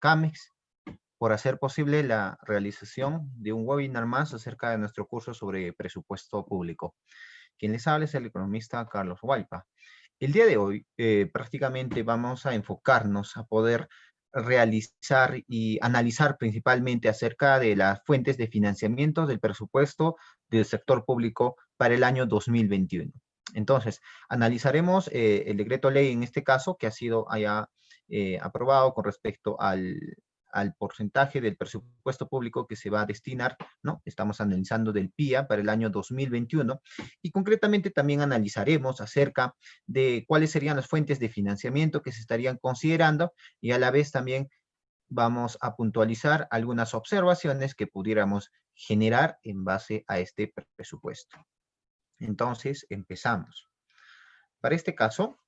CAMEX por hacer posible la realización de un webinar más acerca de nuestro curso sobre presupuesto público. Quien les habla es el economista Carlos Hualpa. El día de hoy prácticamente vamos a enfocarnos a poder realizar y analizar principalmente acerca de las fuentes de financiamiento del presupuesto del sector público para el año 2021. Entonces, analizaremos el decreto ley en este caso que ha sido aprobado con respecto al porcentaje del presupuesto público que se va a destinar, ¿no? Estamos analizando del PIA para el año 2021 y concretamente también analizaremos acerca de cuáles serían las fuentes de financiamiento que se estarían considerando y a la vez también vamos a puntualizar algunas observaciones que pudiéramos generar en base a este presupuesto. Entonces, empezamos. Para este caso,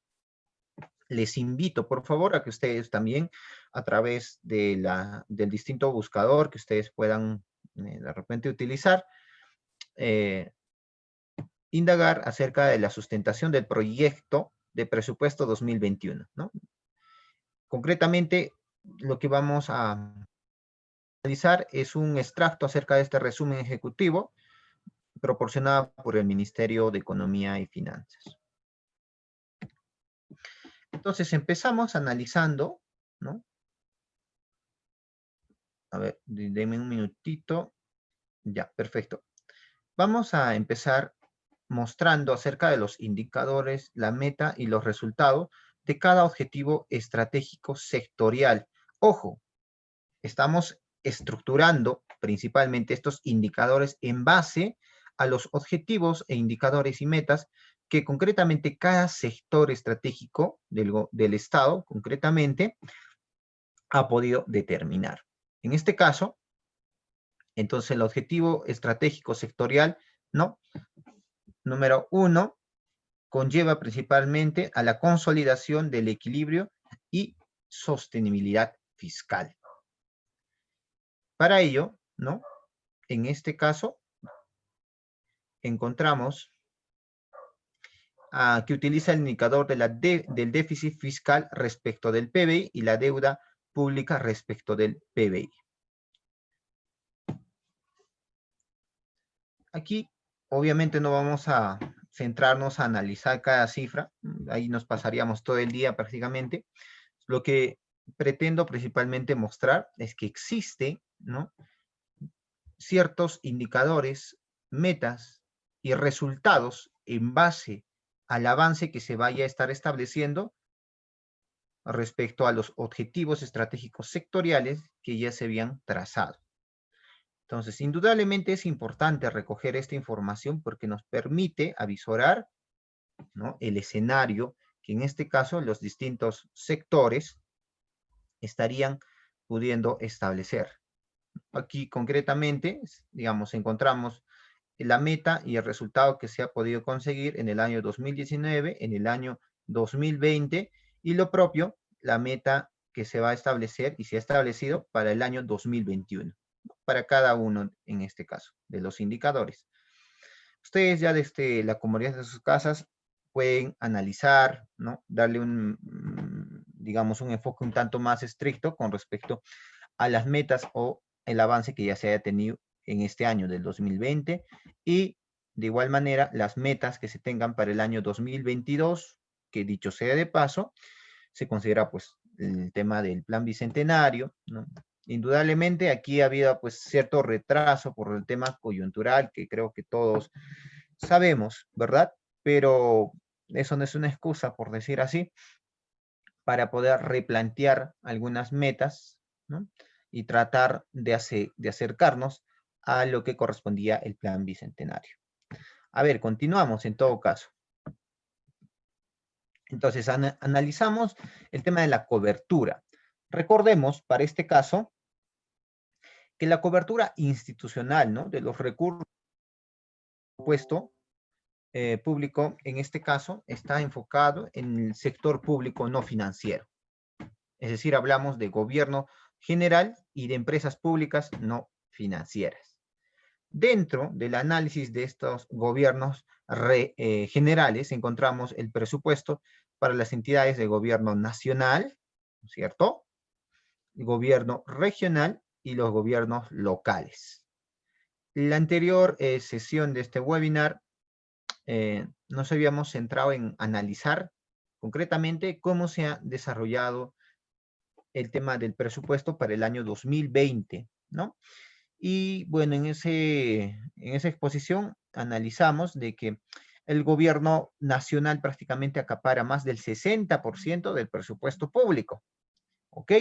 les invito, por favor, a que ustedes también, a través del distinto buscador que ustedes puedan de repente utilizar, indagar acerca de la sustentación del proyecto de presupuesto 2021, ¿no? Concretamente, lo que vamos a analizar es un extracto acerca de este resumen ejecutivo proporcionado por el Ministerio de Economía y Finanzas. Entonces, empezamos analizando, ¿no? A ver, denme un minutito. Ya, perfecto. Vamos a empezar mostrando acerca de los indicadores, la meta y los resultados de cada objetivo estratégico sectorial. Ojo, estamos estructurando principalmente estos indicadores en base a los objetivos e indicadores y metas que concretamente cada sector estratégico del Estado, concretamente, ha podido determinar. En este caso, entonces el objetivo estratégico sectorial, ¿no? Número 1, conlleva principalmente a la consolidación del equilibrio y sostenibilidad fiscal. Para ello, ¿no? En este caso, encontramos que utiliza el indicador del déficit fiscal respecto del PBI y la deuda pública respecto del PBI. Aquí, obviamente, no vamos a centrarnos a analizar cada cifra, ahí nos pasaríamos todo el día prácticamente. Lo que pretendo principalmente mostrar es que existe, ¿no?, ciertos indicadores, metas y resultados en base al avance que se vaya a estar estableciendo respecto a los objetivos estratégicos sectoriales que ya se habían trazado. Entonces, indudablemente es importante recoger esta información porque nos permite avisorar, ¿no?, el escenario que en este caso los distintos sectores estarían pudiendo establecer. Aquí concretamente, digamos, encontramos la meta y el resultado que se ha podido conseguir en el año 2019, en el año 2020, y lo propio, la meta que se va a establecer y se ha establecido para el año 2021, para cada uno, en este caso, de los indicadores. Ustedes ya desde la comodidad de sus casas pueden analizar, ¿no?, darle digamos, un enfoque un tanto más estricto con respecto a las metas o el avance que ya se haya tenido en este año del 2020 y de igual manera las metas que se tengan para el año 2022, que dicho sea de paso, se considera pues el tema del plan bicentenario, ¿no? Indudablemente aquí ha habido pues cierto retraso por el tema coyuntural que creo que todos sabemos, ¿verdad? Pero eso no es una excusa, por decir así, para poder replantear algunas metas, ¿no?, y tratar de acercarnos a lo que correspondía el plan bicentenario. A ver, continuamos en todo caso. Entonces, analizamos el tema de la cobertura. Recordemos, para este caso, que la cobertura institucional, ¿no?, de los recursos puesto público, en este caso, está enfocado en el sector público no financiero. Es decir, hablamos de gobierno general y de empresas públicas no financieras. Dentro del análisis de estos gobiernos generales encontramos el presupuesto para las entidades de gobierno nacional, ¿no es cierto? El gobierno regional y los gobiernos locales. La anterior sesión de este webinar nos habíamos centrado en analizar concretamente cómo se ha desarrollado el tema del presupuesto para el año 2020, ¿no? Y bueno, en esa exposición analizamos de que el gobierno nacional prácticamente acapara más del 60% del presupuesto público, ¿ok?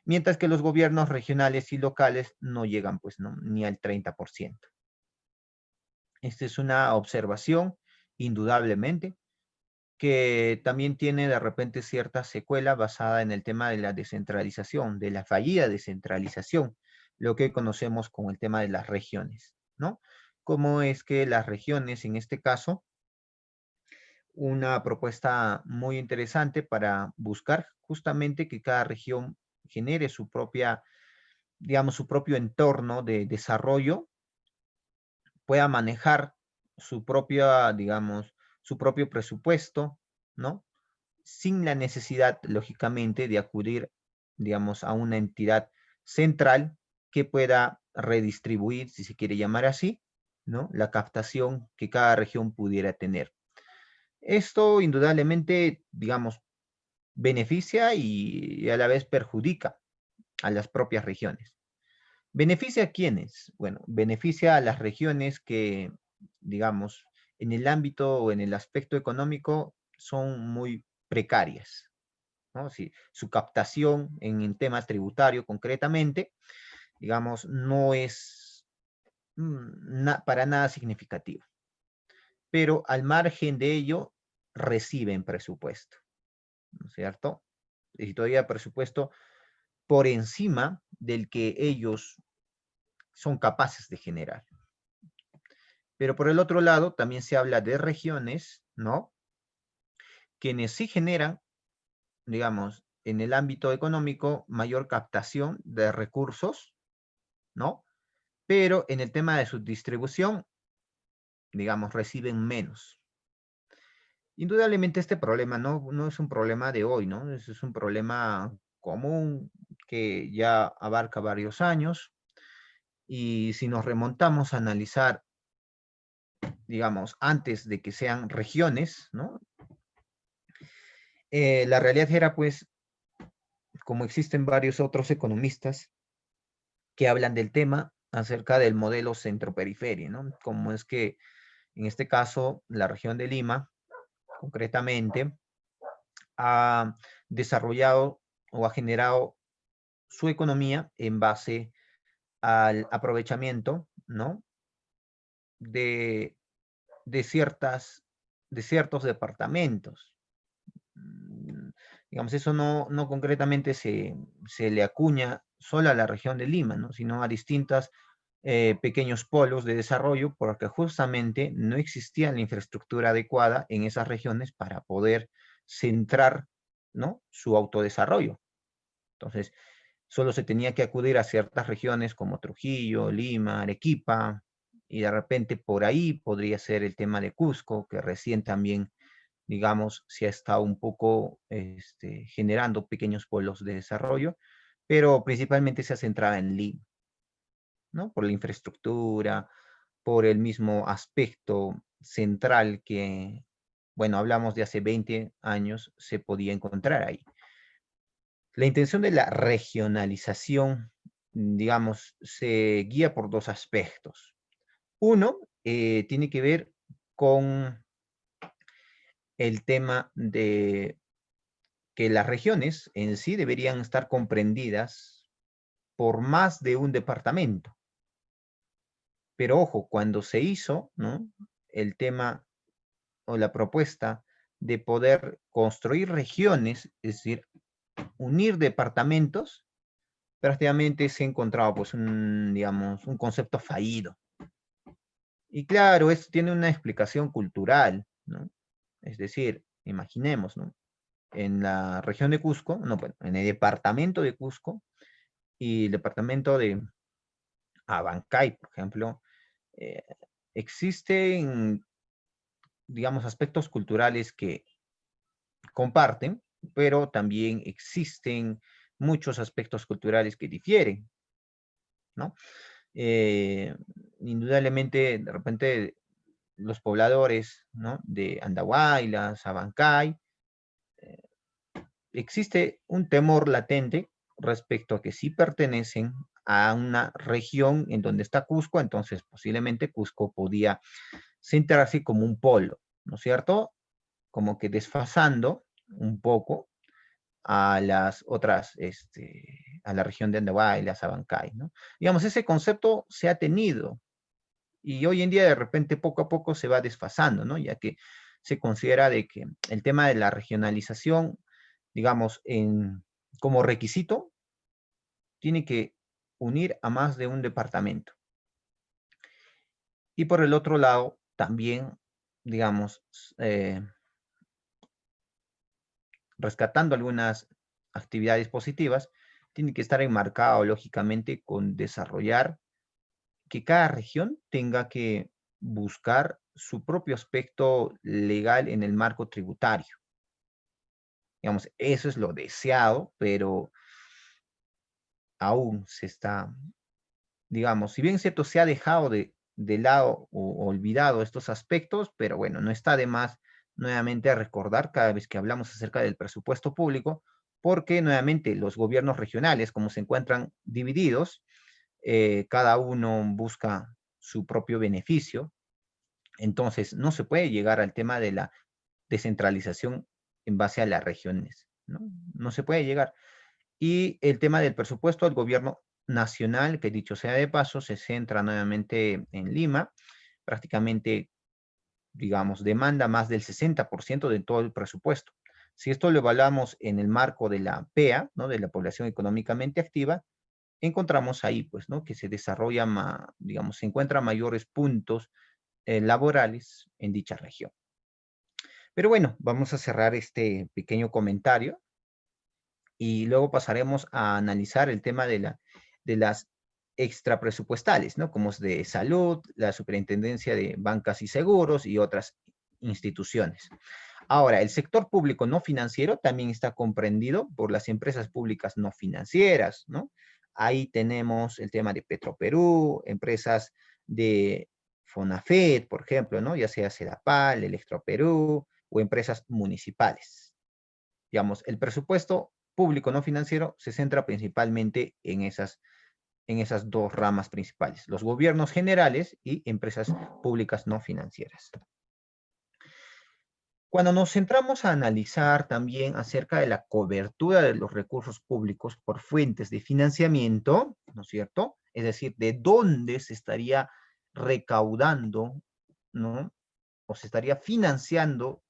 Mientras que los gobiernos regionales y locales no llegan, pues, ¿no? Ni al 30%. Esta es una observación, indudablemente, que también tiene de repente cierta secuela basada en el tema de la descentralización, de la fallida descentralización, lo que conocemos como el tema de las regiones, ¿no? Cómo es que las regiones, en este caso, una propuesta muy interesante para buscar justamente que cada región genere su propia, digamos, su propio entorno de desarrollo, pueda manejar su propia, digamos, su propio presupuesto, ¿no? Sin la necesidad, lógicamente, de acudir, digamos, a una entidad central que pueda redistribuir, si se quiere llamar así, ¿no? La captación que cada región pudiera tener. Esto indudablemente, digamos, beneficia y a la vez perjudica a las propias regiones. ¿Beneficia a quiénes? Bueno, beneficia a las regiones que, digamos, en el ámbito o en el aspecto económico son muy precarias, ¿no? Si su captación en el tema tributario concretamente, digamos, no es para nada significativa. Pero al margen de ello, reciben presupuesto, ¿no es cierto? Y todavía presupuesto por encima del que ellos son capaces de generar. Pero por el otro lado, también se habla de regiones, ¿no? Quienes sí generan, digamos, en el ámbito económico, mayor captación de recursos, ¿no? Pero en el tema de su distribución, digamos, reciben menos. Indudablemente este problema no es un problema de hoy, ¿no? Es un problema común que ya abarca varios años. Y si nos remontamos a analizar, digamos, antes de que sean regiones, ¿no? La realidad era, pues, como existen varios otros economistas que hablan del tema acerca del modelo centro-periferia, ¿no? Como es que, en este caso, la región de Lima, concretamente, ha desarrollado o ha generado su economía en base al aprovechamiento, ¿no? De, de, ciertas, de ciertos departamentos. Digamos, eso no concretamente se le acuña solo a la región de Lima, ¿no? Sino a distintos pequeños polos de desarrollo, porque justamente no existía la infraestructura adecuada en esas regiones para poder centrar, ¿no? Su autodesarrollo. Entonces, solo se tenía que acudir a ciertas regiones como Trujillo, Lima, Arequipa, y de repente por ahí podría ser el tema de Cusco, que recién también, digamos, se ha estado un poco generando pequeños pueblos de desarrollo, pero principalmente se ha centrado en Lima, ¿no? Por la infraestructura, por el mismo aspecto central que, bueno, hablamos de hace 20 años, se podía encontrar ahí. La intención de la regionalización, digamos, se guía por dos aspectos. Uno, tiene que ver con el tema de que las regiones en sí deberían estar comprendidas por más de un departamento. Pero ojo, cuando se hizo, ¿no? El tema o la propuesta de poder construir regiones, es decir, unir departamentos, prácticamente se ha encontrado, pues, digamos, un concepto fallido. Y claro, esto tiene una explicación cultural, ¿no? Es decir, imaginemos, ¿no? En la región de Cusco, no, bueno, en el departamento de Cusco y el departamento de Abancay, por ejemplo, eh, existen, digamos, aspectos culturales que comparten, pero también existen muchos aspectos culturales que difieren, ¿no? Eh, Indudablemente, de repente, los pobladores, ¿no? De Andahuayla, Sabancay, existe un temor latente respecto a que si pertenecen a una región en donde está Cusco, entonces posiblemente Cusco podía centrarse como un polo, ¿no es cierto? Como que desfasando un poco a las otras, a la región de Andahuayla, Sabancay, ¿no? Digamos, ese concepto se ha tenido y hoy en día de repente poco a poco se va desfasando, ¿no? Ya que se considera de que el tema de la regionalización, digamos, como requisito, tiene que unir a más de un departamento. Y por el otro lado, también, digamos, rescatando algunas actividades positivas, tiene que estar enmarcado, lógicamente, con desarrollar que cada región tenga que buscar su propio aspecto legal en el marco tributario. Digamos, eso es lo deseado, pero aún se está, digamos, si bien cierto, se ha dejado de lado o olvidado estos aspectos, pero bueno, no está de más nuevamente recordar cada vez que hablamos acerca del presupuesto público, porque nuevamente los gobiernos regionales, como se encuentran divididos, cada uno busca su propio beneficio, entonces no se puede llegar al tema de la descentralización en base a las regiones, ¿no? No se puede llegar. Y el tema del presupuesto del gobierno nacional, que dicho sea de paso, se centra nuevamente en Lima, prácticamente, digamos, demanda más del 60% de todo el presupuesto. Si esto lo evaluamos en el marco de la PEA, ¿no? De la población económicamente activa, encontramos ahí, pues, ¿no? Que se desarrolla, digamos, se encuentran mayores puntos laborales en dicha región. Pero bueno, vamos a cerrar este pequeño comentario y luego pasaremos a analizar el tema de las extrapresupuestales, ¿no? Como es de salud, la superintendencia de bancas y seguros y otras instituciones. Ahora, el sector público no financiero también está comprendido por las empresas públicas no financieras, ¿no? Ahí tenemos el tema de Petroperú, empresas de Fonafet, por ejemplo, ¿no? Ya sea Sedapal, Electroperú o empresas municipales. Digamos, el presupuesto público no financiero se centra principalmente en esas dos ramas principales, los gobiernos generales y empresas públicas no financieras. Cuando nos centramos a analizar también acerca de la cobertura de los recursos públicos por fuentes de financiamiento, ¿no es cierto? Es decir, de dónde se estaría recaudando, ¿no? O se estaría financiando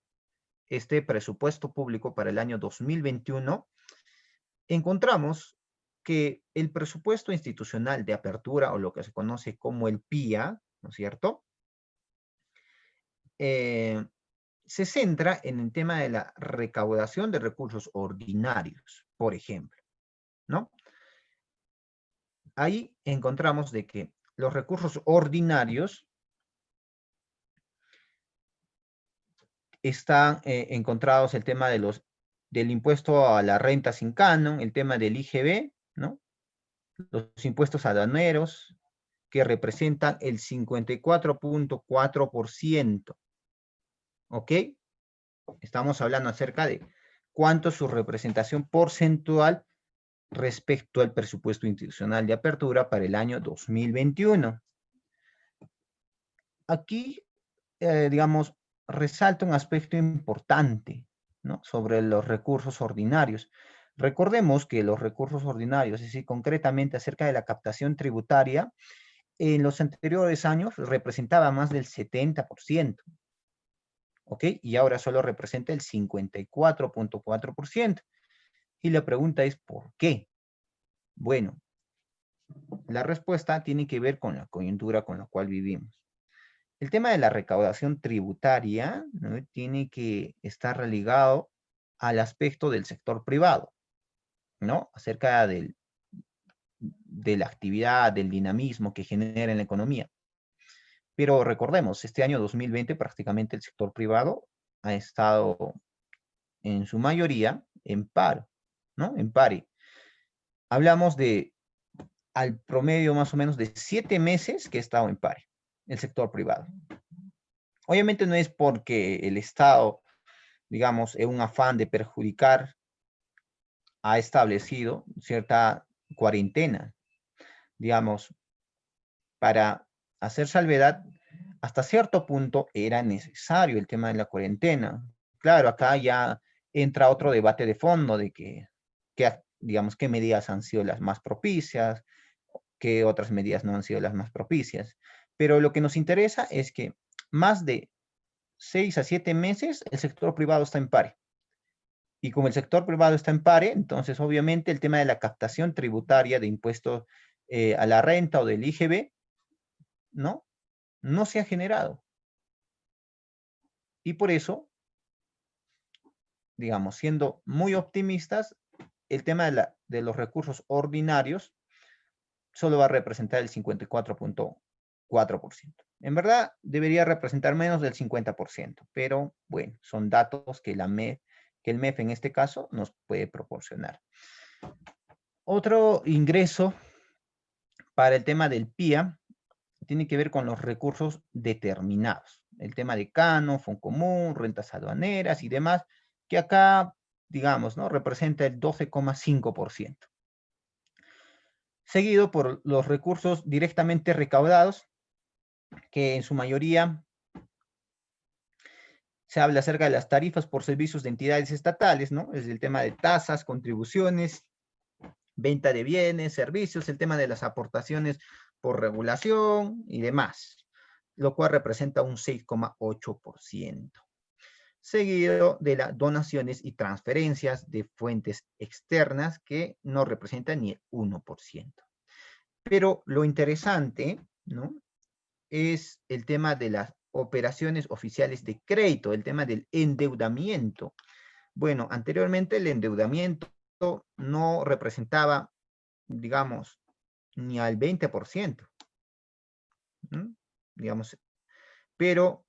este presupuesto público para el año 2021, encontramos que el presupuesto institucional de apertura, o lo que se conoce como el PIA, ¿no es cierto? Se centra en el tema de la recaudación de recursos ordinarios, por ejemplo, ¿no? Ahí encontramos de que los recursos ordinarios están encontrados el tema del impuesto a la renta sin canon, el tema del IGB, ¿no? Los impuestos aduaneros, que representan el 54.4%, ¿ok? Estamos hablando acerca de cuánto es su representación porcentual respecto al presupuesto institucional de apertura para el año 2021. Aquí, digamos, resalta un aspecto importante, ¿no? Sobre los recursos ordinarios. Recordemos que los recursos ordinarios, es decir, concretamente acerca de la captación tributaria, en los anteriores años representaba más del 70%, ¿ok? Y ahora solo representa el 54.4%. Y la pregunta es, ¿por qué? Bueno, la respuesta tiene que ver con la coyuntura con la cual vivimos. El tema de la recaudación tributaria, ¿no? Tiene que estar religado al aspecto del sector privado, ¿no? Acerca de la actividad, del dinamismo que genera en la economía. Pero recordemos, este año 2020 prácticamente el sector privado ha estado en su mayoría en paro, ¿no? En pare. Hablamos de al promedio más o menos de 7 meses que ha estado en pare, el sector privado. Obviamente no es porque el Estado, digamos, en un afán de perjudicar, ha establecido cierta cuarentena, digamos, para hacer salvedad, hasta cierto punto era necesario el tema de la cuarentena. Claro, acá ya entra otro debate de fondo de digamos, qué medidas han sido las más propicias, qué otras medidas no han sido las más propicias. Pero lo que nos interesa es que más de 6 a 7 meses el sector privado está en pare. Y como el sector privado está en pare, entonces obviamente el tema de la captación tributaria de impuestos a la renta o del IGB, ¿no? No se ha generado. Y por eso, digamos, siendo muy optimistas, el tema de los recursos ordinarios solo va a representar el 54.4%. En verdad, debería representar menos del 50%, pero bueno, son datos que que el MEF en este caso nos puede proporcionar. Otro ingreso para el tema del PIA tiene que ver con los recursos determinados. El tema de Cano, Foncomún, rentas aduaneras y demás, que acá, digamos, ¿no? Representa el 12,5%. Seguido por los recursos directamente recaudados, que en su mayoría se habla acerca de las tarifas por servicios de entidades estatales, ¿no? Es el tema de tasas, contribuciones, venta de bienes, servicios, el tema de las aportaciones por regulación y demás, lo cual representa un 6,8%. Seguido de las donaciones y transferencias de fuentes externas que no representan ni el 1%. Pero lo interesante, ¿no? Es el tema de las operaciones oficiales de crédito, el tema del endeudamiento. Bueno, anteriormente el endeudamiento no representaba, digamos, ni al 20%, ¿no? Digamos, pero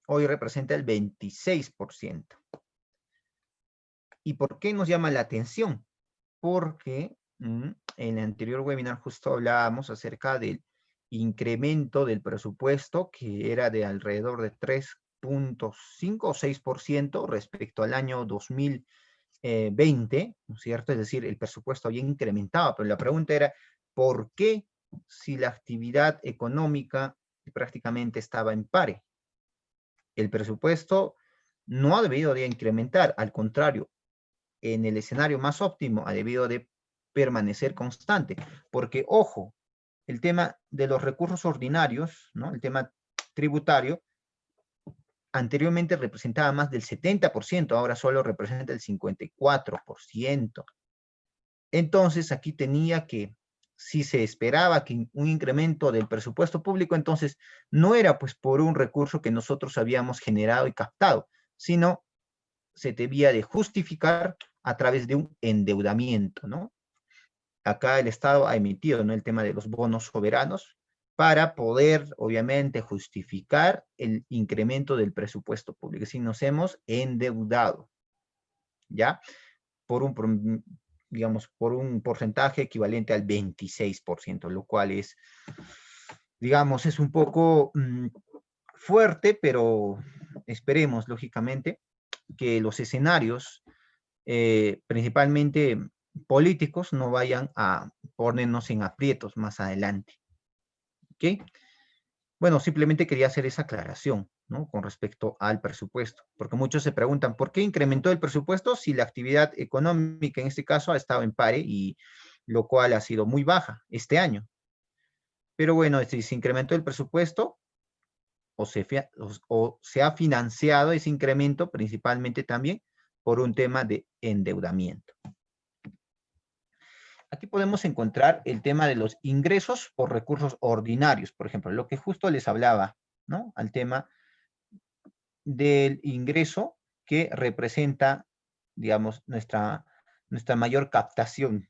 hoy representa el 26%. ¿Y por qué nos llama la atención? Porque en el anterior webinar justo hablábamos acerca del incremento del presupuesto que era de alrededor de 3,5 o 6% respecto al año 2020, ¿no es cierto? Es decir, el presupuesto había incrementado, pero la pregunta era, ¿por qué si la actividad económica prácticamente estaba en pare? El presupuesto no ha debido de incrementar, al contrario, en el escenario más óptimo ha debido de permanecer constante, porque ojo, el tema de los recursos ordinarios, ¿no? El tema tributario, anteriormente representaba más del 70%, ahora solo representa el 54%. Entonces aquí tenía que, si se esperaba que un incremento del presupuesto público, entonces no era pues por un recurso que nosotros habíamos generado y captado, sino se debía de justificar a través de un endeudamiento, ¿no? Acá el Estado ha emitido, ¿no? El tema de los bonos soberanos para poder, obviamente, justificar el incremento del presupuesto público. Si nos hemos endeudado, ¿ya? Digamos, por un porcentaje equivalente al 26%, lo cual es, digamos, es un poco fuerte, pero esperemos, lógicamente, que los escenarios, principalmente políticos, no vayan a ponernos en aprietos más adelante. ¿Ok? Bueno, simplemente quería hacer esa aclaración, ¿no? Con respecto al presupuesto, porque muchos se preguntan, ¿por qué incrementó el presupuesto si la actividad económica en este caso ha estado en pare y lo cual ha sido muy baja este año? Pero bueno, si se incrementó el presupuesto o se ha financiado ese incremento principalmente también por un tema de endeudamiento. Aquí podemos encontrar el tema de los ingresos por recursos ordinarios, por ejemplo, lo que justo les hablaba, ¿no? Al tema del ingreso que representa, digamos, nuestra mayor captación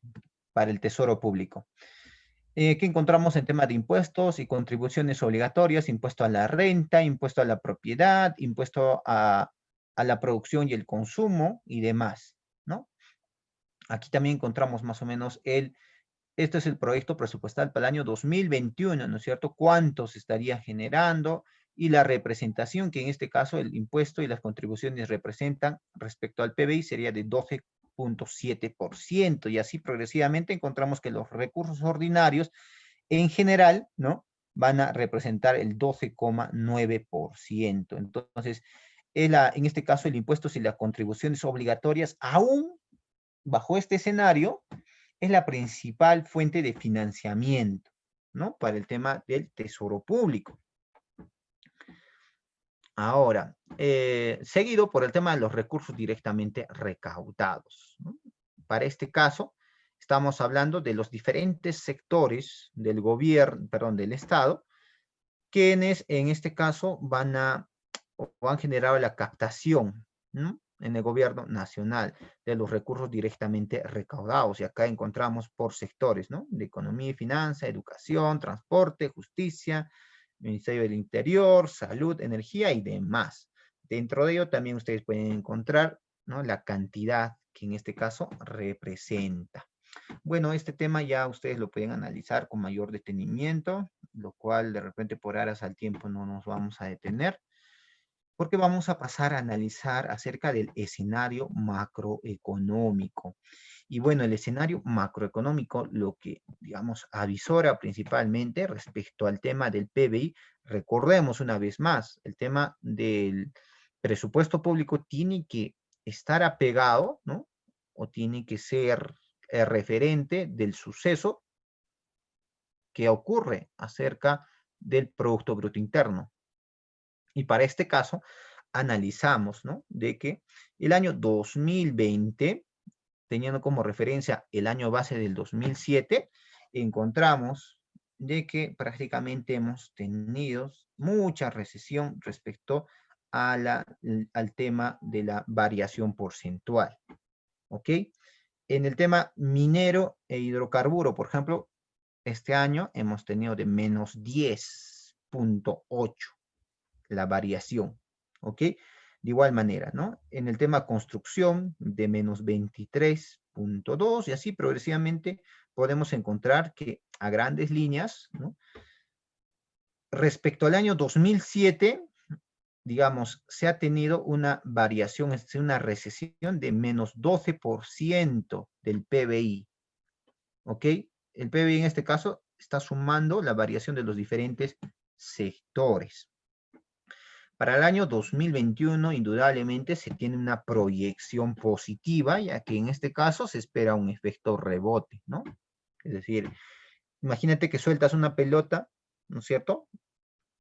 para el tesoro público. ¿Qué encontramos en tema de impuestos y contribuciones obligatorias? Impuesto a la renta, impuesto a la propiedad, impuesto a a la producción y el consumo y demás, ¿no? Aquí también encontramos más o menos este es el proyecto presupuestal para el año 2021, ¿no es cierto? ¿Cuánto se estaría generando? Y la representación, que en este caso el impuesto y las contribuciones representan respecto al PBI sería de 12,7%. Y así progresivamente encontramos que los recursos ordinarios en general, ¿no? Van a representar el 12,9%. Entonces, en este caso, el impuesto y las contribuciones obligatorias, aún bajo este escenario, es la principal fuente de financiamiento, ¿no? Para el tema del tesoro público. Ahora, seguido por el tema de los recursos directamente recaudados, ¿no? Para este caso, estamos hablando de los diferentes sectores del gobierno, perdón, del Estado, quienes en este caso van a o han generado la captación, ¿no? En el gobierno nacional de los recursos directamente recaudados. Y acá encontramos por sectores, ¿no? De economía y finanzas, educación, transporte, justicia, Ministerio del Interior, salud, energía y demás. Dentro de ello también ustedes pueden encontrar, ¿no? La cantidad que en este caso representa. Bueno, este tema ya ustedes lo pueden analizar con mayor detenimiento, lo cual de repente por aras al tiempo no nos vamos a detener, porque vamos a pasar a analizar acerca del escenario macroeconómico. Y bueno, el escenario macroeconómico, lo que, digamos, avisora principalmente respecto al tema del PBI, recordemos una vez más, el tema del presupuesto público tiene que estar apegado, ¿no? O tiene que ser referente del suceso que ocurre acerca del Producto Bruto Interno. Y para este caso, analizamos, ¿no? De que el año 2020, teniendo como referencia el año base del 2007, encontramos de que prácticamente hemos tenido mucha recesión respecto a al tema de la variación porcentual. ¿Ok? En el tema minero e hidrocarburo, por ejemplo, este año hemos tenido de menos 10,8 la variación, ¿ok? De igual manera, ¿no? En el tema construcción, de menos 23,2 y así progresivamente podemos encontrar que a grandes líneas, ¿no? Respecto al año 2007, digamos, se ha tenido una variación, es decir, una recesión de menos 12% del PBI, ¿ok? El PBI en este caso está sumando la variación de los diferentes sectores. Para el año 2021, indudablemente, se tiene una proyección positiva, ya que en este caso se espera un efecto rebote, ¿no? Es decir, imagínate que sueltas una pelota, ¿no es cierto?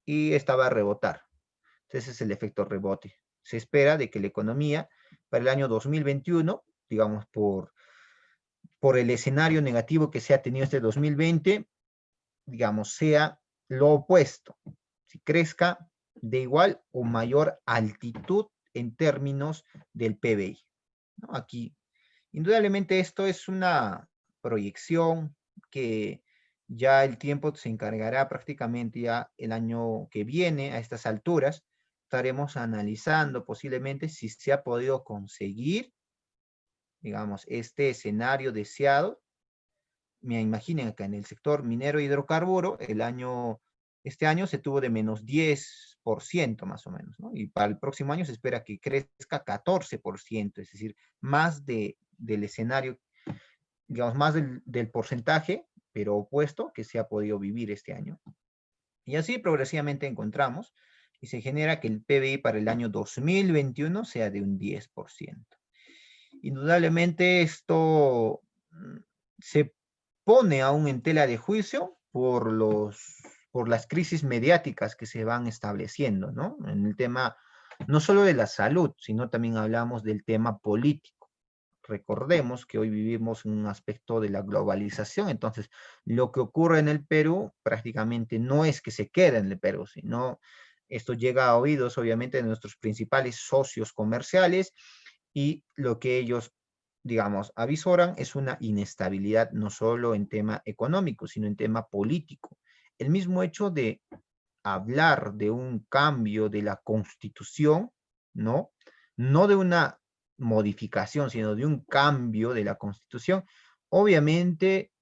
Y esta va a rebotar. Ese es el efecto rebote. Se espera de que la economía para el año 2021, digamos, por el escenario negativo que se ha tenido este 2020, digamos, sea lo opuesto. Si crezca de igual o mayor altitud en términos del PBI, ¿no? Aquí, indudablemente esto es una proyección que ya el tiempo se encargará prácticamente ya el año que viene a estas alturas. Estaremos analizando posiblemente si se ha podido conseguir, digamos, este escenario deseado. Me imaginen acá en el sector minero e hidrocarburo, este año se tuvo de menos 10% más o menos, ¿no? Y para el próximo año se espera que crezca 14%, es decir, más del escenario, digamos, más del porcentaje, pero opuesto que se ha podido vivir este año. Y así progresivamente encontramos y se genera que el PBI para el año 2021 sea de un 10%. Indudablemente esto se pone aún en tela de juicio por las crisis mediáticas que se van estableciendo, ¿no? En el tema no solo de la salud, sino también hablamos del tema político. Recordemos que hoy vivimos un aspecto de la globalización, entonces lo que ocurre en el Perú prácticamente no es que se quede en el Perú, sino esto llega a oídos obviamente de nuestros principales socios comerciales y lo que ellos, digamos, avisoran es una inestabilidad no solo en tema económico, sino en tema político. El mismo hecho de hablar de un cambio de la constitución, ¿no? no de una modificación, sino de un cambio de la Constitución, obviamente,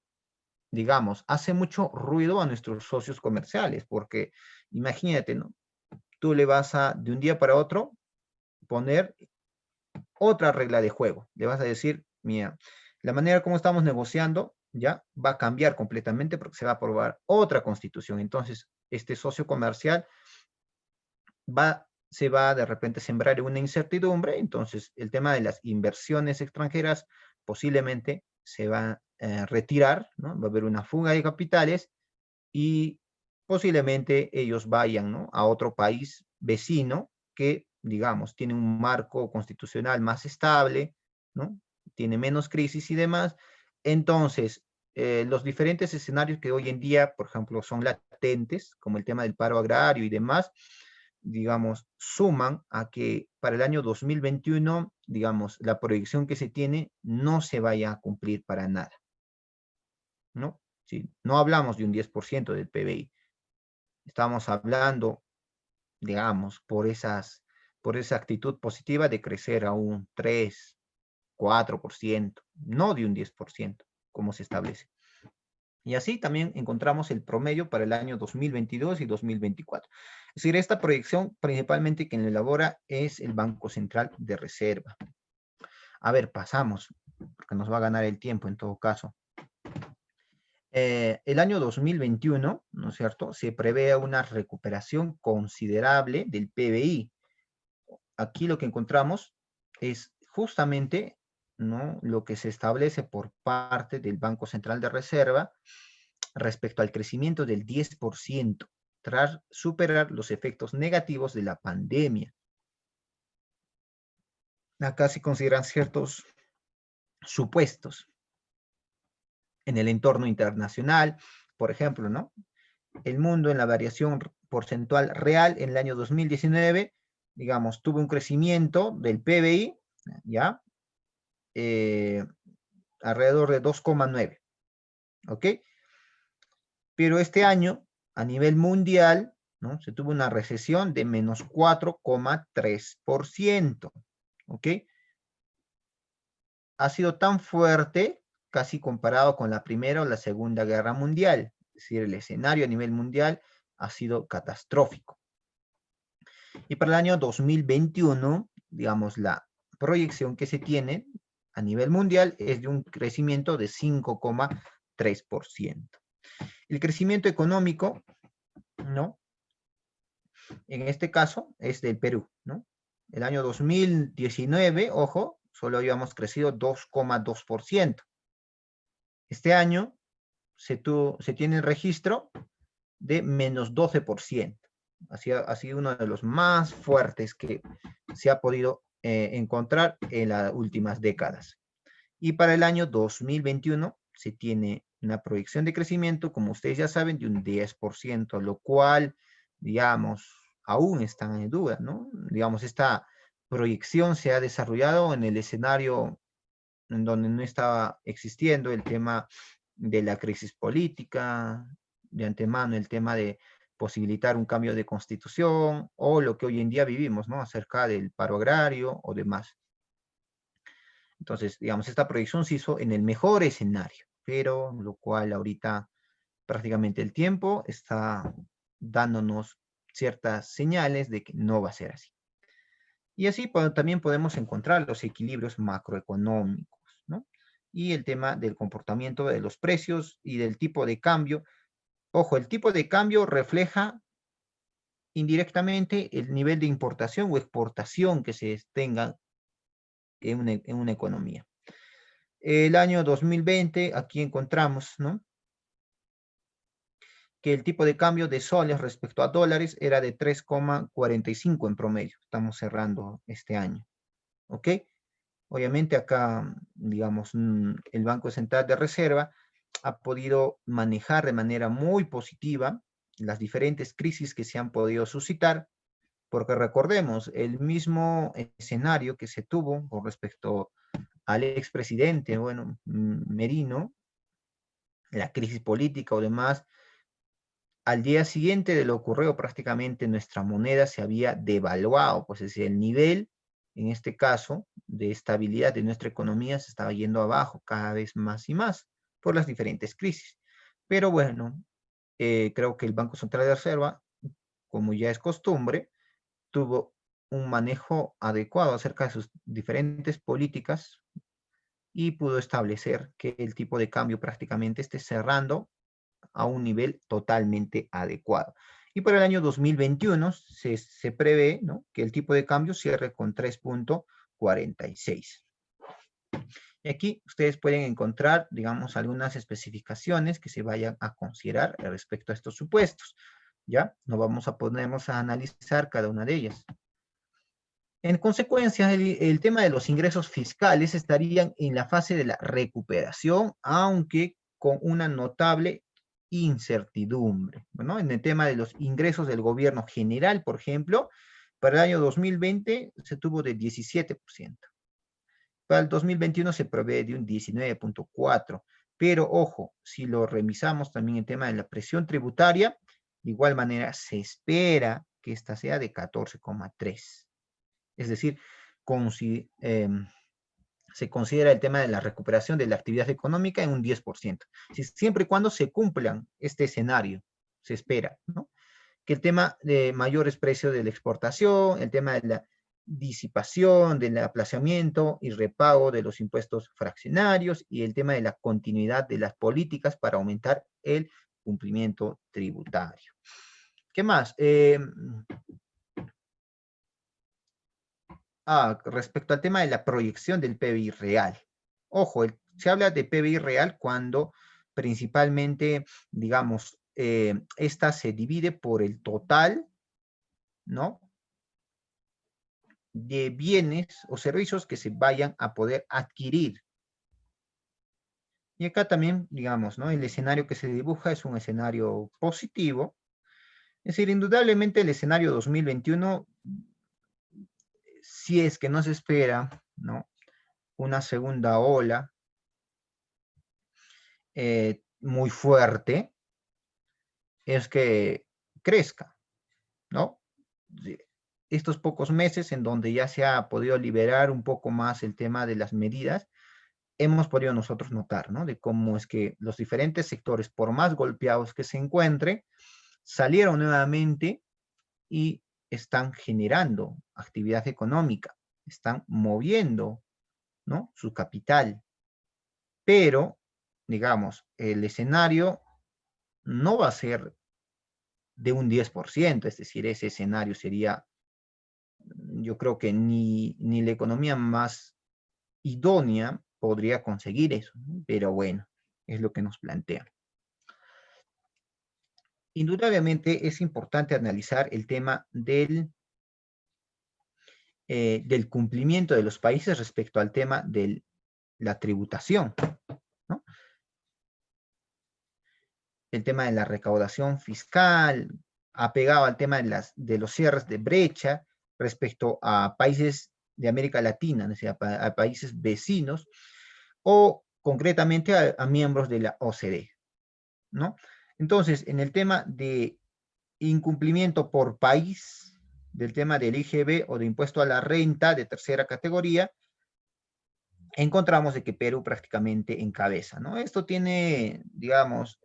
digamos, hace mucho ruido a nuestros socios comerciales, porque imagínate, ¿no? Tú le vas a, de un día para otro, poner otra regla de juego. Le vas a decir, mira, la manera como estamos negociando ya va a cambiar completamente porque se va a aprobar otra constitución. Entonces, este socio comercial se va de repente a sembrar una incertidumbre. Entonces, el tema de las inversiones extranjeras posiblemente se va a retirar, ¿no? Va a haber una fuga de capitales y posiblemente ellos vayan, ¿no?, a otro país vecino que, digamos, tiene un marco constitucional más estable, ¿no? Tiene menos crisis y demás. Entonces, los diferentes escenarios que hoy en día, por ejemplo, son latentes, como el tema del paro agrario y demás, digamos, suman a que para el año 2021, digamos, la proyección que se tiene no se vaya a cumplir para nada, ¿no? Sí, no hablamos de un 10% del PBI, estamos hablando, digamos, por esa actitud positiva de crecer a un 3, 4%, no de un 10%, como se establece. Y así también encontramos el promedio para el año 2022 y 2024. Es decir, esta proyección principalmente quien la elabora es el Banco Central de Reserva. A ver, pasamos, porque nos va a ganar el tiempo en todo caso. El año 2021, ¿no es cierto?, se prevé una recuperación considerable del PBI. Aquí lo que encontramos es justamente, ¿no?, lo que se establece por parte del Banco Central de Reserva respecto al crecimiento del 10%, tras superar los efectos negativos de la pandemia. Acá se consideran ciertos supuestos en el entorno internacional, por ejemplo, ¿no?, el mundo en la variación porcentual real en el año 2019, digamos, tuvo un crecimiento del PBI, ¿ya? Alrededor de 2,9, ¿ok? Pero este año, a nivel mundial, ¿no?, se tuvo una recesión de menos 4,3%, ¿ok? Ha sido tan fuerte, casi comparado con la Primera o la Segunda Guerra Mundial. Es decir, el escenario a nivel mundial ha sido catastrófico. Y para el año 2021, digamos, la proyección que se tiene a nivel mundial es de un crecimiento de 5,3%. El crecimiento económico, ¿no?, en este caso es del Perú, ¿no? El año 2019, ojo, solo habíamos crecido 2,2%. Este año se tiene el registro de menos 12%. Ha sido uno de los más fuertes que se ha podido encontrar en las últimas décadas. Y para el año 2021 se tiene una proyección de crecimiento, como ustedes ya saben, de un 10%, lo cual, digamos, aún están en duda, ¿no? Digamos, esta proyección se ha desarrollado en el escenario en donde no estaba existiendo el tema de la crisis política, de antemano el tema de posibilitar un cambio de constitución, o lo que hoy en día vivimos, ¿no?, acerca del paro agrario o demás. Entonces, digamos, esta proyección se hizo en el mejor escenario, pero lo cual ahorita prácticamente el tiempo está dándonos ciertas señales de que no va a ser así. Y así también podemos encontrar los equilibrios macroeconómicos, ¿no? Y el tema del comportamiento de los precios y del tipo de cambio. Ojo, el tipo de cambio refleja indirectamente el nivel de importación o exportación que se tenga en una economía. El año 2020, aquí encontramos, ¿no?, que el tipo de cambio de soles respecto a dólares era de 3,45 en promedio. Estamos cerrando este año, ¿ok? Obviamente acá, digamos, el Banco Central de Reserva ha podido manejar de manera muy positiva las diferentes crisis que se han podido suscitar, porque recordemos, el mismo escenario que se tuvo con respecto al expresidente, bueno, Merino, la crisis política o demás, al día siguiente de lo ocurrido prácticamente nuestra moneda se había devaluado, pues es decir, el nivel en este caso, de estabilidad de nuestra economía se estaba yendo abajo cada vez más y más por las diferentes crisis. Pero bueno, creo que el Banco Central de Reserva, como ya es costumbre, tuvo un manejo adecuado acerca de sus diferentes políticas y pudo establecer que el tipo de cambio prácticamente esté cerrando a un nivel totalmente adecuado. Y para el año 2021 se prevé, ¿no?, que el tipo de cambio cierre con 3.46. Y aquí ustedes pueden encontrar, digamos, algunas especificaciones que se vayan a considerar respecto a estos supuestos. ¿Ya? No vamos a ponernos a analizar cada una de ellas. En consecuencia, el tema de los ingresos fiscales estarían en la fase de la recuperación, aunque con una notable incertidumbre. Bueno, en el tema de los ingresos del gobierno general, por ejemplo, para el año 2020 se tuvo de 17%. Para el 2021 se prevé de un 19.4%. Pero ojo, si lo revisamos también el tema de la presión tributaria, de igual manera se espera que esta sea de 14,3%. Es decir, se considera el tema de la recuperación de la actividad económica en un 10%. Siempre y cuando se cumplan este escenario, se espera, ¿no?, que el tema de mayores precios de la exportación, el tema de la disipación, del aplazamiento y repago de los impuestos fraccionarios y el tema de la continuidad de las políticas para aumentar el cumplimiento tributario. ¿Qué más? Respecto al tema de la proyección del PBI real. Ojo, se habla de PBI real cuando principalmente, digamos, esta se divide por el total, ¿no?, de bienes o servicios que se vayan a poder adquirir. Y acá también, digamos, ¿no?, el escenario que se dibuja es un escenario positivo. Es decir, indudablemente el escenario 2021, si es que no se espera, ¿no?, una segunda ola muy fuerte, es que crezca, ¿no? Estos pocos meses en donde ya se ha podido liberar un poco más el tema de las medidas, hemos podido nosotros notar, ¿no?, de cómo es que los diferentes sectores, por más golpeados que se encuentren, salieron nuevamente y están generando actividad económica, están moviendo, ¿no?, su capital. Pero, digamos, el escenario no va a ser de un 10%, es decir, ese escenario sería, yo creo que ni la economía más idónea podría conseguir eso, ¿no? Pero bueno, es lo que nos plantean. Indudablemente es importante analizar el tema del cumplimiento de los países respecto al tema de la tributación, ¿no? El tema de la recaudación fiscal, apegado al tema de los cierres de brecha respecto a países de América Latina, es decir, a países vecinos, o concretamente a miembros de la OCDE, ¿no? Entonces, en el tema de incumplimiento por país, del tema del IGB o de impuesto a la renta de tercera categoría, encontramos de que Perú prácticamente encabeza, ¿no? Esto tiene, digamos,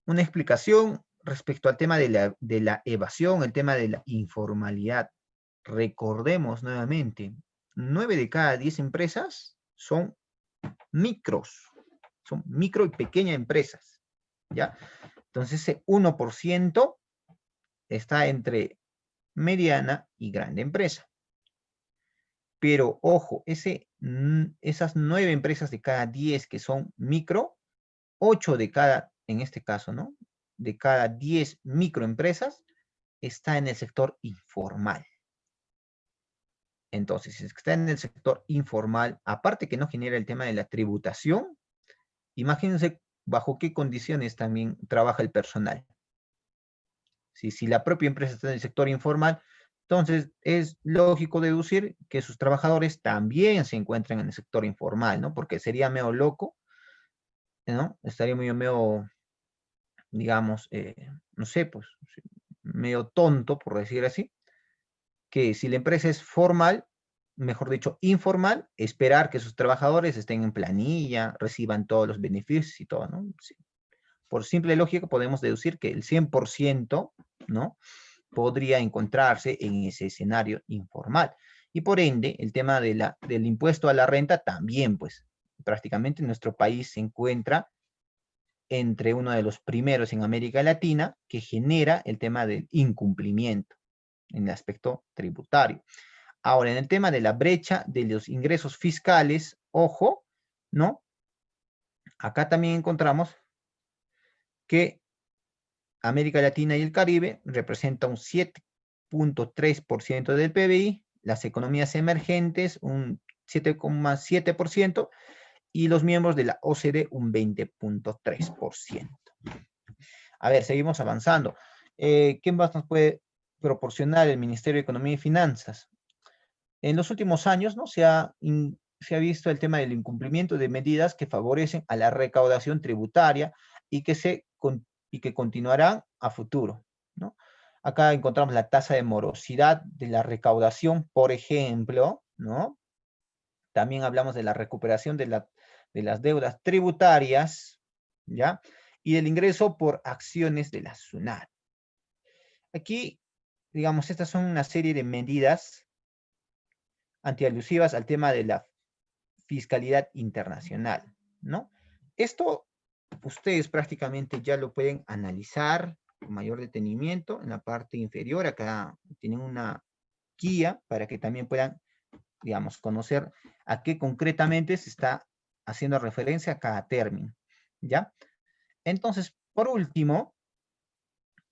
una explicación respecto al tema de la evasión, el tema de la informalidad. Recordemos nuevamente, 9 de cada 10 empresas son micro y pequeñas empresas, ¿ya? Entonces ese 1% está entre mediana y grande empresa. Pero ojo, esas 9 empresas de cada 10 que son micro, 8 de cada, en este caso, ¿no?, de cada 10 microempresas está en el sector informal. Entonces, si está en el sector informal, aparte que no genera el tema de la tributación, imagínense bajo qué condiciones también trabaja el personal. Si la propia empresa está en el sector informal, entonces es lógico deducir que sus trabajadores también se encuentran en el sector informal, ¿no? Porque sería medio loco, ¿no? Estaría medio, digamos, no sé, pues, medio tonto, por decir así, que si la empresa es formal, mejor dicho, informal, esperar que sus trabajadores estén en planilla, reciban todos los beneficios y todo, ¿no? Sí. Por simple lógica podemos deducir que el 100%, ¿no? Podría encontrarse en ese escenario informal. Y por ende, el tema del impuesto a la renta también, pues, prácticamente nuestro país se encuentra entre uno de los primeros en América Latina que genera el tema del incumplimiento en el aspecto tributario. Ahora, en el tema de la brecha de los ingresos fiscales, ojo, ¿no? Acá también encontramos que América Latina y el Caribe representa un 7.3% del PBI, las economías emergentes un 7,7% y los miembros de la OCDE un 20.3%. A ver, seguimos avanzando. ¿Qué más nos puede proporcionar el Ministerio de Economía y Finanzas? En los últimos años, ¿no? Se ha visto el tema del incumplimiento de medidas que favorecen a la recaudación tributaria y que continuarán a futuro, ¿no? Acá encontramos la tasa de morosidad de la recaudación, por ejemplo, ¿no? También hablamos de la recuperación de las deudas tributarias, ¿ya? Y del ingreso por acciones de la SUNAT. Aquí, digamos, estas son una serie de medidas antialusivas al tema de la fiscalidad internacional, ¿no? Esto ustedes prácticamente ya lo pueden analizar con mayor detenimiento en la parte inferior. Acá tienen una guía para que también puedan, digamos, conocer a qué concretamente se está haciendo referencia a cada término, ¿ya? Entonces, por último,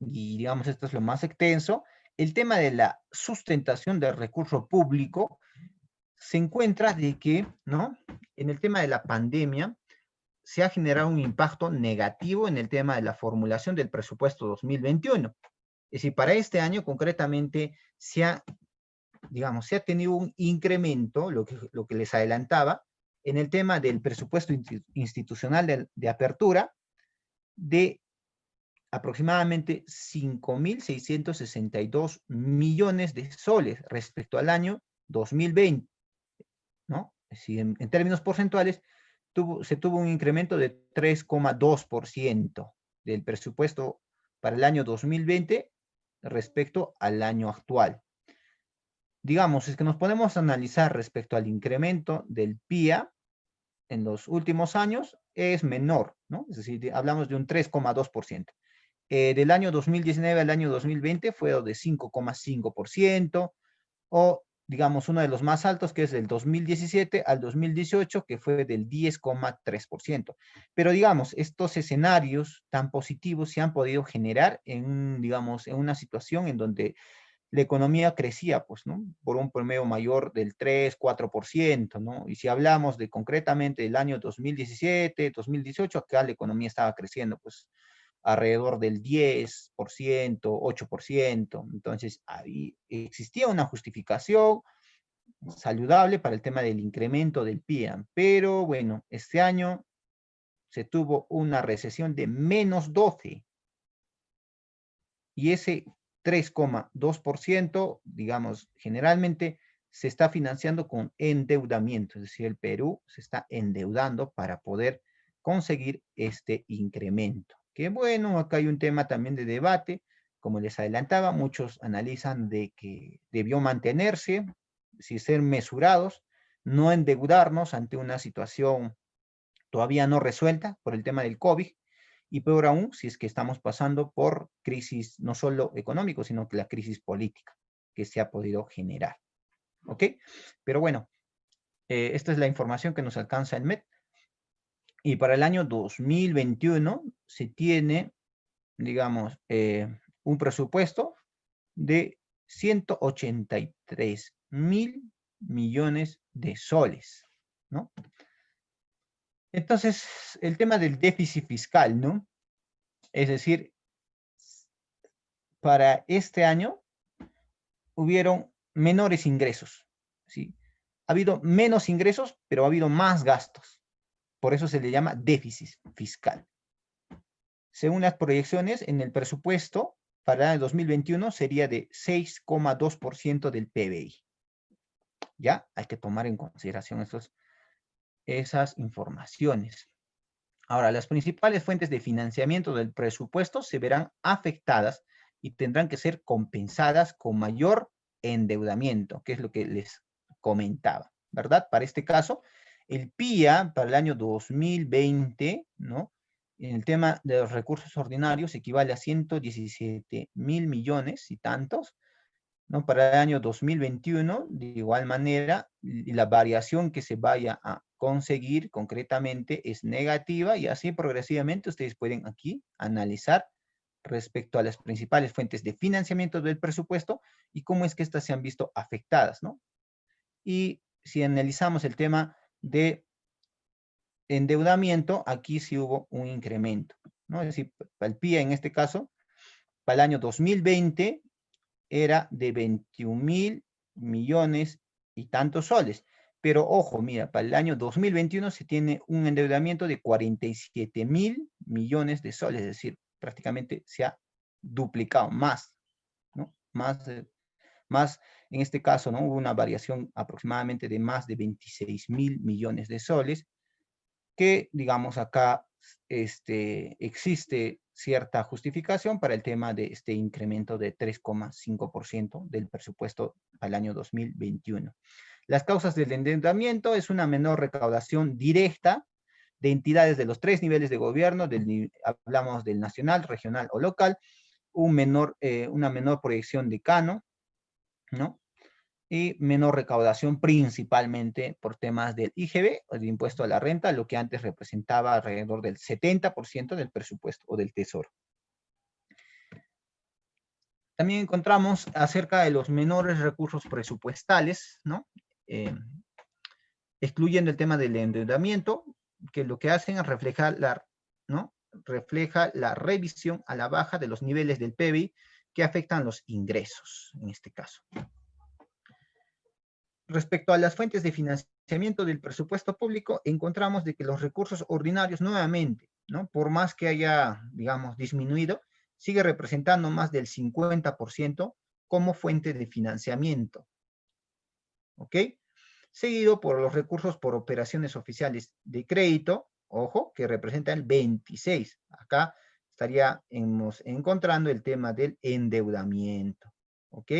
y digamos esto es lo más extenso, el tema de la sustentación del recurso público se encuentra de que, ¿no? En el tema de la pandemia se ha generado un impacto negativo en el tema de la formulación del presupuesto 2021. Es decir, para este año concretamente digamos, se ha tenido un incremento, lo que les adelantaba, en el tema del presupuesto institucional de apertura de aproximadamente 5.662 millones de soles respecto al año 2020, ¿no? Es decir, en términos porcentuales, se tuvo un incremento de 3,2% del presupuesto para el año 2020 respecto al año actual. Digamos, es que nos podemos analizar respecto al incremento del PIA en los últimos años, es menor, ¿no? Es decir, hablamos de un 3,2%. Del año 2019 al año 2020 fue de 5,5%, o digamos uno de los más altos que es del 2017 al 2018 que fue del 10,3%. Pero digamos, estos escenarios tan positivos se han podido generar digamos, en una situación en donde la economía crecía, pues, ¿no? Por un promedio mayor del 3, 4%, ¿no? Y si hablamos de concretamente del año 2017, 2018, acá la economía estaba creciendo, pues, alrededor del 10%, 8%. Entonces, ahí existía una justificación saludable para el tema del incremento del PIB. Pero bueno, este año se tuvo una recesión de menos 12. Y ese 3,2%, digamos, generalmente se está financiando con endeudamiento. Es decir, el Perú se está endeudando para poder conseguir este incremento. Que bueno, acá hay un tema también de debate. Como les adelantaba, muchos analizan de que debió mantenerse, si ser mesurados, no endeudarnos ante una situación todavía no resuelta por el tema del COVID, y peor aún si es que estamos pasando por crisis no solo económico, sino que la crisis política que se ha podido generar. ¿Ok? Pero bueno, esta es la información que nos alcanza el MED. Y para el año 2021 se tiene, digamos, un presupuesto de 183.000 millones de soles, ¿no? Entonces, el tema del déficit fiscal, ¿no? Es decir, para este año hubieron menores ingresos, ¿sí? Ha habido menos ingresos, pero ha habido más gastos. Por eso se le llama déficit fiscal. Según las proyecciones, en el presupuesto para el año 2021 sería de 6,2% del PBI. ¿Ya? Hay que tomar en consideración esas informaciones. Ahora, las principales fuentes de financiamiento del presupuesto se verán afectadas y tendrán que ser compensadas con mayor endeudamiento, que es lo que les comentaba, ¿verdad? Para este caso, el PIA para el año 2020, ¿no? En el tema de los recursos ordinarios equivale a 117.000 millones y tantos, ¿no? Para el año 2021, de igual manera, la variación que se vaya a conseguir concretamente es negativa y así progresivamente ustedes pueden aquí analizar respecto a las principales fuentes de financiamiento del presupuesto y cómo es que estas se han visto afectadas, ¿no? Y si analizamos el tema de endeudamiento, aquí sí hubo un incremento, ¿no? Es decir, el PIA en este caso, para el año 2020 era de 21.000 millones y tantos soles. Pero ojo, mira, para el año 2021 se tiene un endeudamiento de 47.000 millones de soles, es decir, prácticamente se ha duplicado más, ¿no? Más en este caso, ¿no? Hubo una variación aproximadamente de más de 26.000 millones de soles, que digamos acá existe cierta justificación para el tema de este incremento de 3,5% del presupuesto al año 2021. Las causas del endeudamiento es una menor recaudación directa de entidades de los tres niveles de gobierno, hablamos del nacional, regional o local, una menor proyección de Cano, ¿no? Y menor recaudación principalmente por temas del IGB, o del impuesto a la renta, lo que antes representaba alrededor del 70% del presupuesto o del tesoro. También encontramos acerca de los menores recursos presupuestales, ¿no? Excluyendo el tema del endeudamiento, que lo que hacen es reflejar ¿no? Refleja la revisión a la baja de los niveles del PBI que afectan los ingresos, en este caso. Respecto a las fuentes de financiamiento del presupuesto público, encontramos de que los recursos ordinarios nuevamente, ¿no? Por más que haya, digamos, disminuido, sigue representando más del 50% como fuente de financiamiento. ¿Ok? Seguido por los recursos por operaciones oficiales de crédito, ojo, que representa el 26%. Acá estaríamos encontrando el tema del endeudamiento. ¿Ok?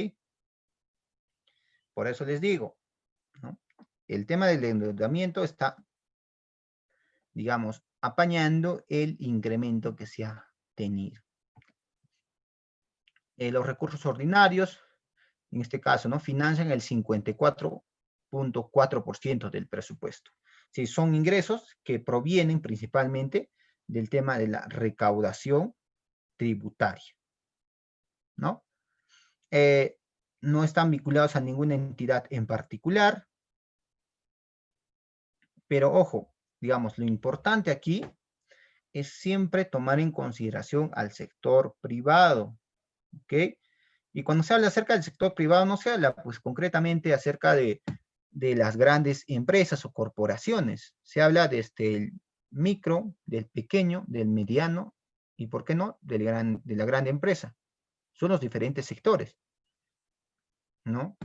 Por eso les digo, ¿no? El tema del endeudamiento está, digamos, apañando el incremento que se ha tenido. Los recursos ordinarios, en este caso, ¿no? Financian el 54,4% del presupuesto. Sí, son ingresos que provienen principalmente del tema de la recaudación tributaria, ¿no? No están vinculados a ninguna entidad en particular, pero ojo, digamos, lo importante aquí es siempre tomar en consideración al sector privado, ¿ok? Y cuando se habla acerca del sector privado, no se habla pues concretamente acerca de las grandes empresas o corporaciones, se habla desde el micro, del pequeño, del mediano y, ¿por qué no?, de la gran empresa. Son los diferentes sectores, ¿no?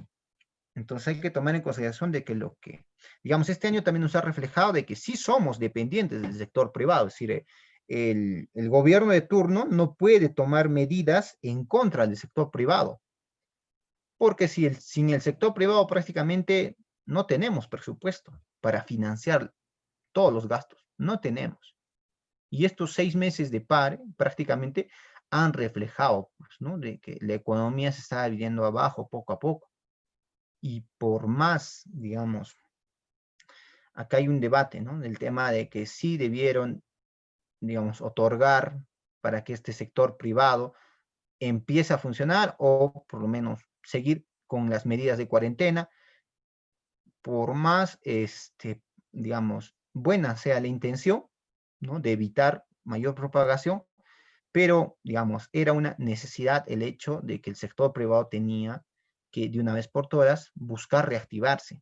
Entonces hay que tomar en consideración de que digamos, este año también nos ha reflejado de que sí somos dependientes del sector privado, es decir, el gobierno de turno no puede tomar medidas en contra del sector privado, porque sin el sector privado prácticamente no tenemos presupuesto para financiar todos los gastos, no tenemos. Y estos 6 meses de pare prácticamente han reflejado, pues, ¿no?, de que la economía se está viniendo abajo poco a poco. Y por más, digamos, acá hay un debate, ¿no?, del tema de que sí debieron, digamos, otorgar para que este sector privado empiece a funcionar o por lo menos seguir con las medidas de cuarentena, por más, digamos, buena sea la intención, ¿no?, de evitar mayor propagación, pero, digamos, era una necesidad el hecho de que el sector privado tenía que, de una vez por todas, buscar reactivarse.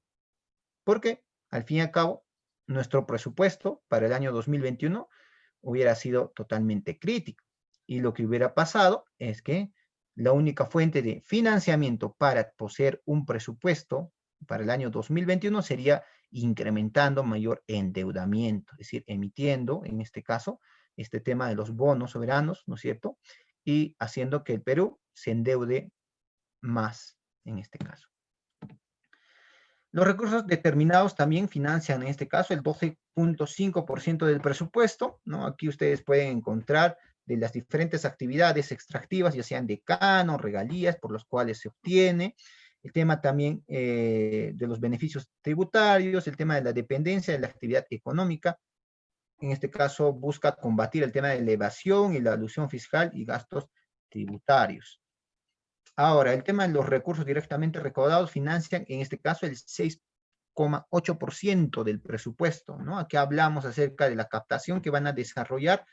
Porque, al fin y al cabo, nuestro presupuesto para el año 2021 hubiera sido totalmente crítico. Y lo que hubiera pasado es que la única fuente de financiamiento para poseer un presupuesto para el año 2021 sería incrementando mayor endeudamiento, es decir, emitiendo, en este caso, este tema de los bonos soberanos, ¿no es cierto? Y haciendo que el Perú se endeude más, en este caso. Los recursos determinados también financian, en este caso, el 12.5% del presupuesto, ¿no? Aquí ustedes pueden encontrar de las diferentes actividades extractivas, ya sean decano, regalías, por los cuales se obtiene, el tema también de los beneficios tributarios, el tema de la dependencia de la actividad económica, en este caso busca combatir el tema de la evasión y la elusión fiscal y gastos tributarios. Ahora, el tema de los recursos directamente recaudados financian, en este caso, el 6,8% del presupuesto, ¿no? Aquí hablamos acerca de la captación que van a desarrollar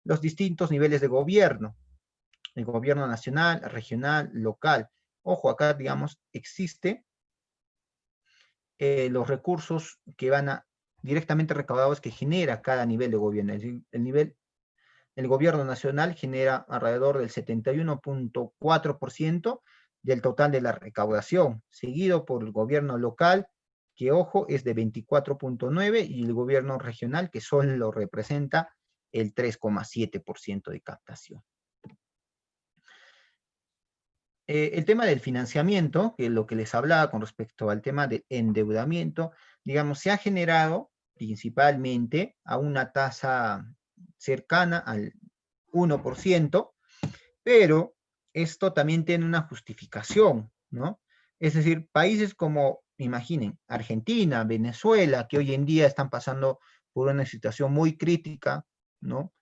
los distintos niveles de gobierno, el gobierno nacional, regional, local. Ojo, acá, digamos, existe los recursos que van a directamente recaudados que genera cada nivel de gobierno. Es decir, el gobierno nacional genera alrededor del 71.4% del total de la recaudación, seguido por el gobierno local, que ojo, es de 24.9%, y el gobierno regional, que solo representa el 3,7% de captación. El tema del financiamiento, que es lo que les hablaba con respecto al tema del endeudamiento, digamos, se ha generado principalmente a una tasa cercana al 1%, pero esto también tiene una justificación, ¿no? Es decir, países como, imaginen, Argentina, Venezuela, que hoy en día están pasando por una situación muy crítica, ¿no?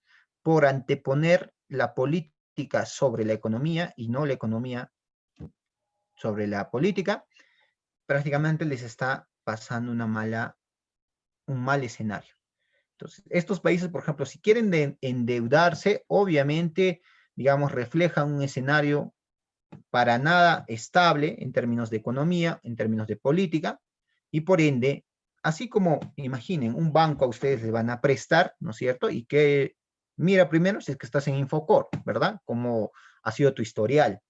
Por anteponer la política sobre la economía y no la economía sobre la política, prácticamente les está pasando un mal escenario. Entonces, estos países, por ejemplo, si quieren endeudarse, obviamente, digamos, reflejan un escenario para nada estable en términos de economía, en términos de política, y por ende, así como, imaginen, un banco a ustedes le van a prestar, ¿no es cierto? Y que mira primero si es que estás en Infocor, ¿verdad? Cómo ha sido tu historial.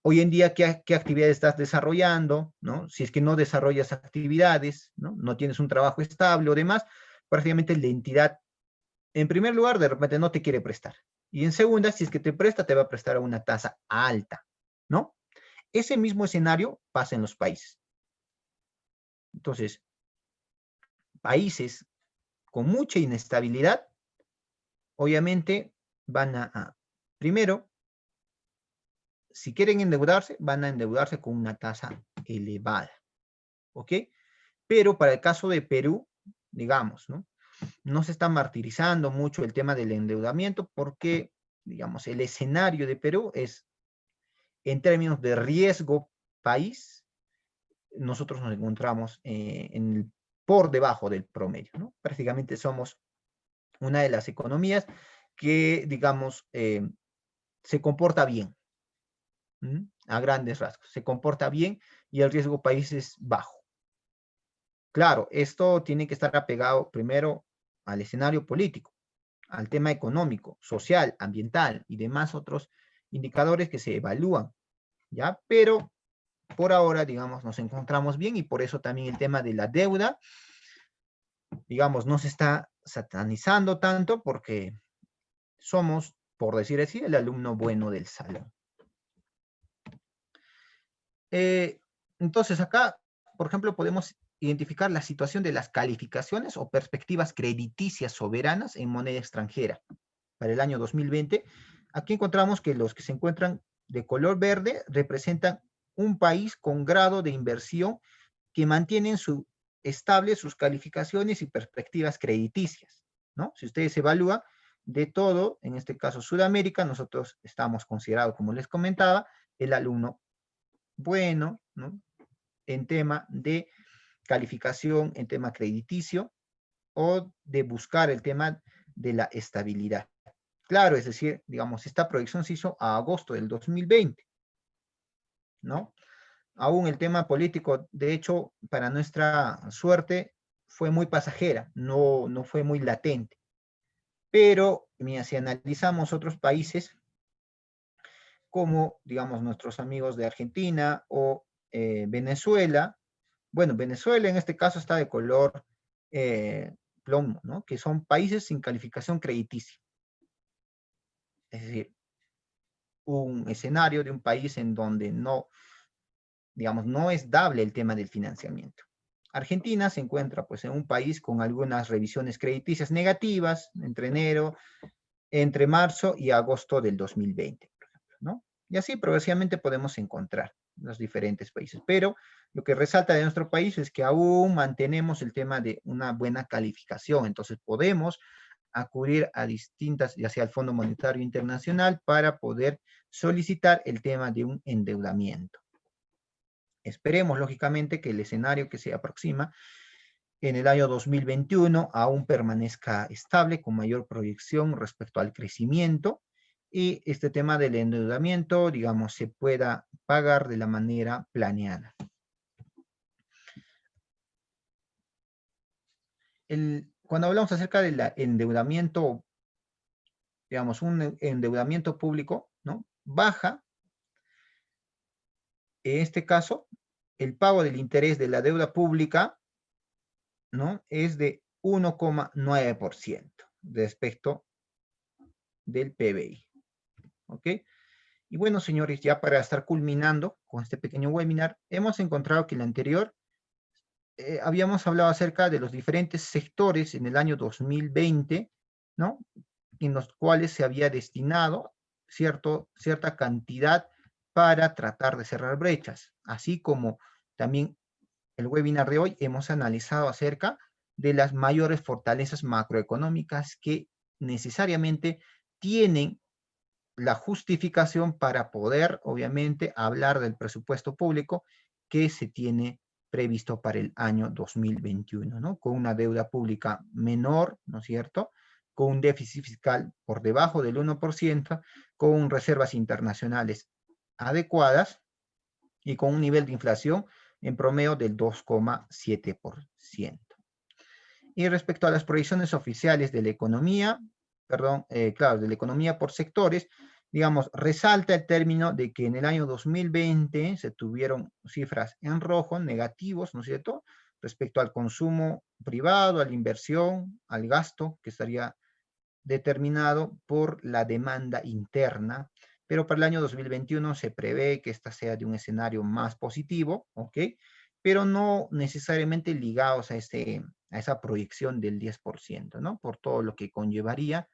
Hoy en día, ¿qué actividades estás desarrollando? ¿No? Si es que no desarrollas actividades, ¿no? No tienes un trabajo estable o demás, prácticamente la entidad, en primer lugar, de repente no te quiere prestar. Y en segunda, si es que te presta, te va a prestar a una tasa alta, ¿no? Ese mismo escenario pasa en los países. Entonces, países con mucha inestabilidad, obviamente van primero, si quieren endeudarse, van a endeudarse con una tasa elevada, ¿ok? Pero para el caso de Perú, digamos, ¿no? No se está martirizando mucho el tema del endeudamiento porque, digamos, el escenario de Perú es, en términos de riesgo país, nosotros nos encontramos por debajo del promedio, ¿no? Prácticamente somos una de las economías que, digamos, se comporta bien, a grandes rasgos, se comporta bien y el riesgo país es bajo. Claro, esto tiene que estar apegado primero al escenario político, al tema económico, social, ambiental y demás otros indicadores que se evalúan, ¿ya? Pero por ahora, digamos, nos encontramos bien y por eso también el tema de la deuda, digamos, no se está satanizando tanto porque somos, por decir así, el alumno bueno del salón. Entonces acá, por ejemplo, podemos identificar la situación de las calificaciones o perspectivas crediticias soberanas en moneda extranjera para el año 2020. Aquí encontramos que los que se encuentran de color verde representan un país con grado de inversión que mantienen estable sus calificaciones y perspectivas crediticias, ¿no? Si ustedes evalúan de todo, en este caso Sudamérica, nosotros estamos considerados, como les comentaba, el alumno bueno, ¿no? En tema de calificación, en tema crediticio, o de buscar el tema de la estabilidad. Claro, es decir, digamos, esta proyección se hizo a agosto del 2020, ¿no? Aún el tema político, de hecho, para nuestra suerte, fue muy pasajera, no fue muy latente. Pero, mira, si analizamos otros países, como, digamos, nuestros amigos de Argentina o Venezuela. Bueno, Venezuela en este caso está de color plomo, ¿no? Que son países sin calificación crediticia. Es decir, un escenario de un país en donde no, digamos, no es dable el tema del financiamiento. Argentina se encuentra pues en un país con algunas revisiones crediticias negativas entre marzo y agosto del 2020, por ejemplo, ¿no? Y así progresivamente podemos encontrar los diferentes países. Pero lo que resalta de nuestro país es que aún mantenemos el tema de una buena calificación. Entonces podemos acudir a distintas, ya sea al Fondo Monetario Internacional, para poder solicitar el tema de un endeudamiento. Esperemos, lógicamente, que el escenario que se aproxima en el año 2021 aún permanezca estable, con mayor proyección respecto al crecimiento, y este tema del endeudamiento, digamos, se pueda pagar de la manera planeada. Cuando hablamos acerca del endeudamiento, digamos, un endeudamiento público, ¿no? Baja, en este caso, el pago del interés de la deuda pública, ¿no? Es de 1,9% respecto del PBI. ¿Ok? Y bueno, señores, ya para estar culminando con este pequeño webinar, hemos encontrado que en el anterior habíamos hablado acerca de los diferentes sectores en el año 2020, ¿no? En los cuales se había destinado cierta cantidad para tratar de cerrar brechas, así como también el webinar de hoy hemos analizado acerca de las mayores fortalezas macroeconómicas que necesariamente tienen la justificación para poder, obviamente, hablar del presupuesto público que se tiene previsto para el año 2021, ¿no? Con una deuda pública menor, ¿no es cierto? Con un déficit fiscal por debajo del 1%, con reservas internacionales adecuadas y con un nivel de inflación en promedio del 2,7%. Y respecto a las proyecciones oficiales de la economía, claro, de la economía por sectores, digamos, resalta el término de que en el año 2020 se tuvieron cifras en rojo, negativos, ¿no es cierto?, respecto al consumo privado, a la inversión, al gasto, que estaría determinado por la demanda interna, pero para el año 2021 se prevé que esta sea de un escenario más positivo, ¿ok? Pero no necesariamente ligados a esa proyección del 10%, ¿no? Por todo lo que conllevaría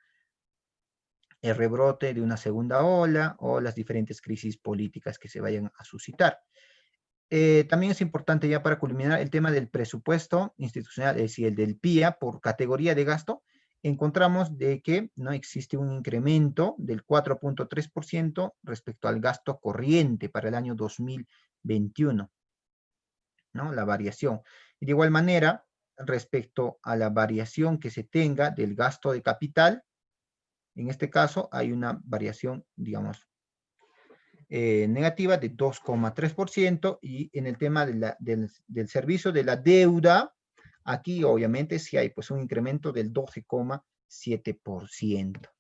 el rebrote de una segunda ola o las diferentes crisis políticas que se vayan a suscitar. También es importante ya para culminar el tema del presupuesto institucional, es decir, el del PIA por categoría de gasto. Encontramos de que no existe un incremento del 4,3% respecto al gasto corriente para el año 2021, ¿no? La variación. Y de igual manera, respecto a la variación que se tenga del gasto de capital, en este caso hay una variación, digamos, negativa de 2,3%, y en el tema del servicio de la deuda, aquí obviamente sí hay pues un incremento del 12,7%.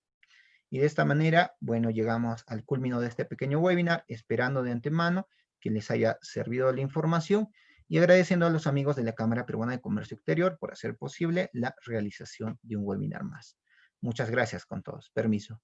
Y de esta manera, bueno, llegamos al culmino de este pequeño webinar, esperando de antemano que les haya servido la información y agradeciendo a los amigos de la Cámara Peruana de Comercio Exterior por hacer posible la realización de un webinar más. Muchas gracias con todos. Permiso.